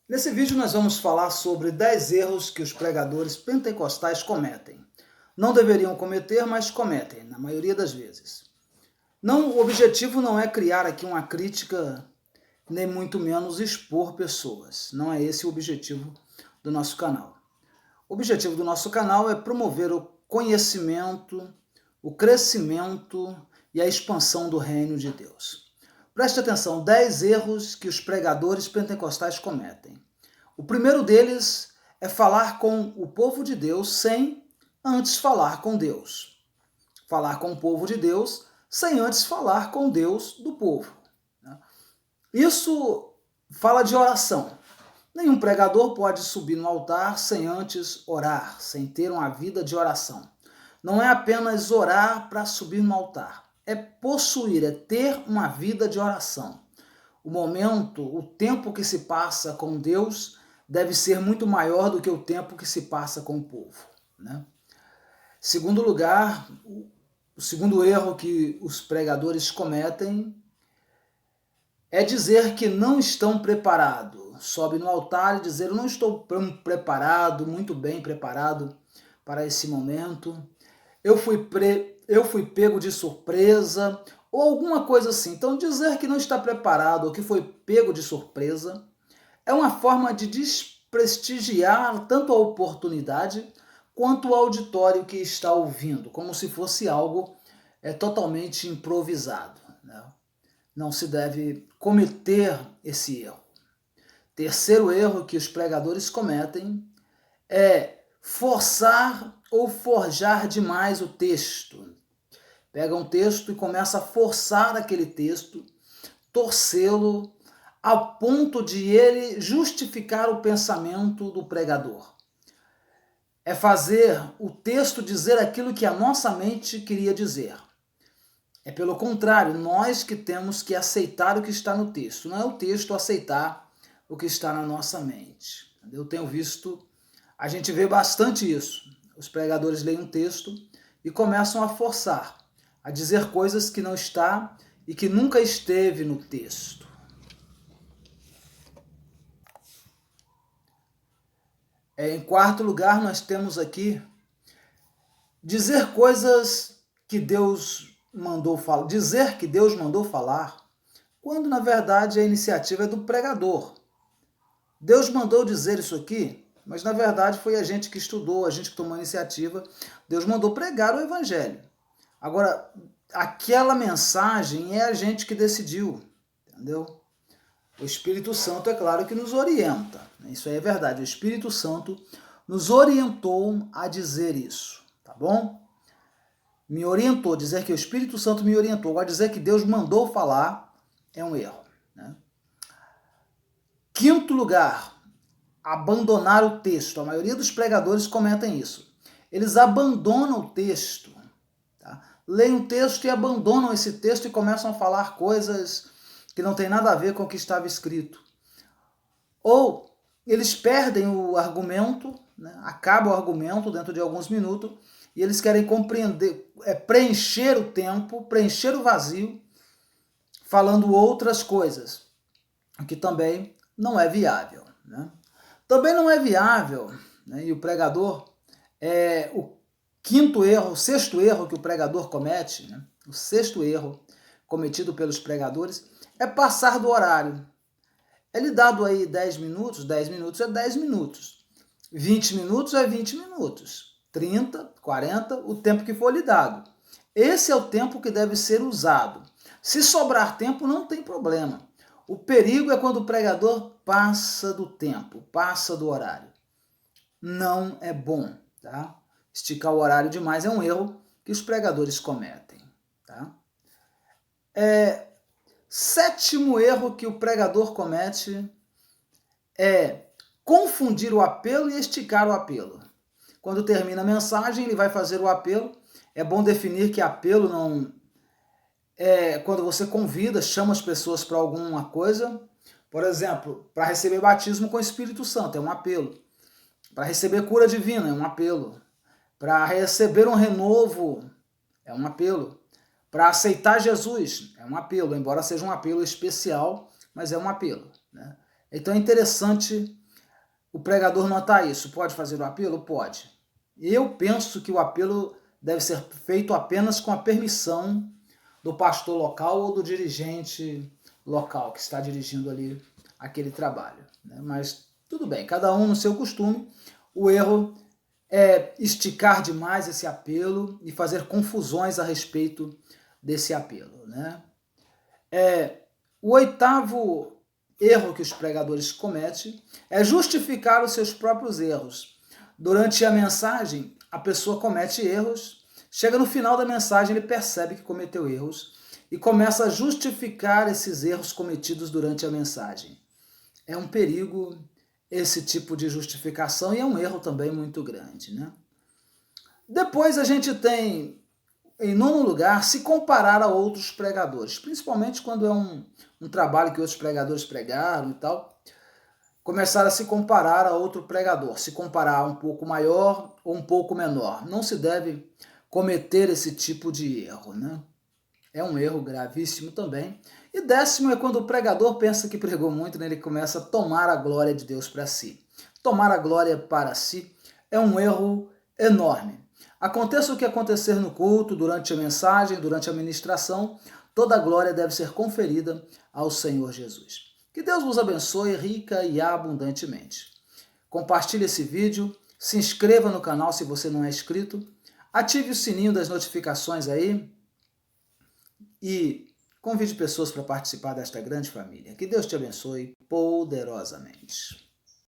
Nesse vídeo nós vamos falar sobre 10 erros que os pregadores pentecostais cometem. Não deveriam cometer, mas cometem, na maioria das vezes. O objetivo não é criar aqui uma crítica, nem muito menos expor pessoas. Não é esse o objetivo do nosso canal. O objetivo do nosso canal é promover o conhecimento, o crescimento e a expansão do reino de Deus. Preste atenção, 10 erros que os pregadores pentecostais cometem. O primeiro deles é falar com o povo de Deus sem antes falar com Deus. Falar com o povo de Deus sem antes falar com Deus do povo. Isso fala de oração. Nenhum pregador pode subir no altar sem antes orar, sem ter uma vida de oração. Não é apenas orar para subir no altar, é possuir, é ter uma vida de oração. O momento, o tempo que se passa com Deus deve ser muito maior do que o tempo que se passa com o povo. Segundo lugar, o segundo erro que os pregadores cometem é dizer que não estão preparados. Sobe no altar e dizer, eu não estou preparado, muito bem preparado para esse momento. Eu fui pego de surpresa, ou alguma coisa assim. Então, dizer que não está preparado ou que foi pego de surpresa é uma forma de desprestigiar tanto a oportunidade quanto o auditório que está ouvindo, como se fosse algo totalmente improvisado. Não se deve cometer esse erro. Terceiro erro que os pregadores cometem é forçar ou forjar demais o texto. Pega um texto e começa a forçar aquele texto, torcê-lo, ao ponto de ele justificar o pensamento do pregador. É fazer o texto dizer aquilo que a nossa mente queria dizer. É pelo contrário, nós que temos que aceitar o que está no texto, não é o texto aceitar o que está na nossa mente. Eu tenho visto, a gente vê bastante isso. Os pregadores leem um texto e começam a forçar, a dizer coisas que não está e que nunca esteve no texto. Em quarto lugar, nós temos aqui dizer coisas que Deus mandou falar, dizer que Deus mandou falar, quando na verdade a iniciativa é do pregador. Deus mandou dizer isso aqui, mas na verdade foi a gente que estudou, a gente que tomou a iniciativa. Deus mandou pregar o evangelho. Agora, aquela mensagem é a gente que decidiu, entendeu? O Espírito Santo, é claro, que nos orienta. Isso aí é verdade. O Espírito Santo nos orientou a dizer isso, tá bom? Me orientou, dizer que o Espírito Santo me orientou. Agora, dizer que Deus mandou falar é um erro. Quinto lugar, abandonar o texto. A maioria dos pregadores cometem isso. Eles abandonam o texto. Leem um texto e abandonam esse texto e começam a falar coisas que não tem nada a ver com o que estava escrito. Ou eles perdem o argumento, acaba o argumento dentro de alguns minutos, e eles querem preencher o tempo, preencher o vazio, falando outras coisas, o que também não é viável. Também não é viável, e o pregador, o quinto erro, o sexto erro que o pregador comete, o sexto erro cometido pelos pregadores, é passar do horário. É lhe dado aí 10 minutos é 10 minutos. 20 minutos é 20 minutos. 30, 40, o tempo que for lhe dado. Esse é o tempo que deve ser usado. Se sobrar tempo, não tem problema. O perigo é quando o pregador passa do tempo, passa do horário. Não é bom, tá? Esticar o horário demais é um erro que os pregadores cometem, tá? Sétimo erro que o pregador comete é confundir o apelo e esticar o apelo. Quando termina a mensagem, ele vai fazer o apelo. É bom definir que apelo não é quando você convida, chama as pessoas para alguma coisa. Por exemplo, para receber batismo com o Espírito Santo, é um apelo. Para receber cura divina, é um apelo. Para receber um renovo, é um apelo. Para aceitar Jesus, é um apelo, embora seja um apelo especial, mas é um apelo. Então é interessante o pregador notar isso. Pode fazer o apelo? Pode. Eu penso que o apelo deve ser feito apenas com a permissão do pastor local ou do dirigente local que está dirigindo ali aquele trabalho, né? Mas tudo bem, cada um no seu costume. O erro é esticar demais esse apelo e fazer confusões a respeito desse apelo, né? O oitavo erro que os pregadores cometem é justificar os seus próprios erros. Durante a mensagem, a pessoa comete erros, chega no final da mensagem, ele percebe que cometeu erros e começa a justificar esses erros cometidos durante a mensagem. É um perigo esse tipo de justificação e é um erro também muito grande, né? Depois a gente tem, em nono lugar, se comparar a outros pregadores, principalmente quando é um trabalho que outros pregadores pregaram e tal, começar a se comparar a outro pregador, se comparar um pouco maior ou um pouco menor. Não se deve cometer esse tipo de erro, né? É um erro gravíssimo também. E décimo é quando o pregador pensa que pregou muito, né? Ele começa a tomar a glória de Deus para si. Tomar a glória para si é um erro enorme. Aconteça o que acontecer no culto, durante a mensagem, durante a ministração, toda a glória deve ser conferida ao Senhor Jesus. Que Deus vos abençoe rica e abundantemente. Compartilhe esse vídeo, se inscreva no canal se você não é inscrito, ative o sininho das notificações aí e convide pessoas para participar desta grande família. Que Deus te abençoe poderosamente.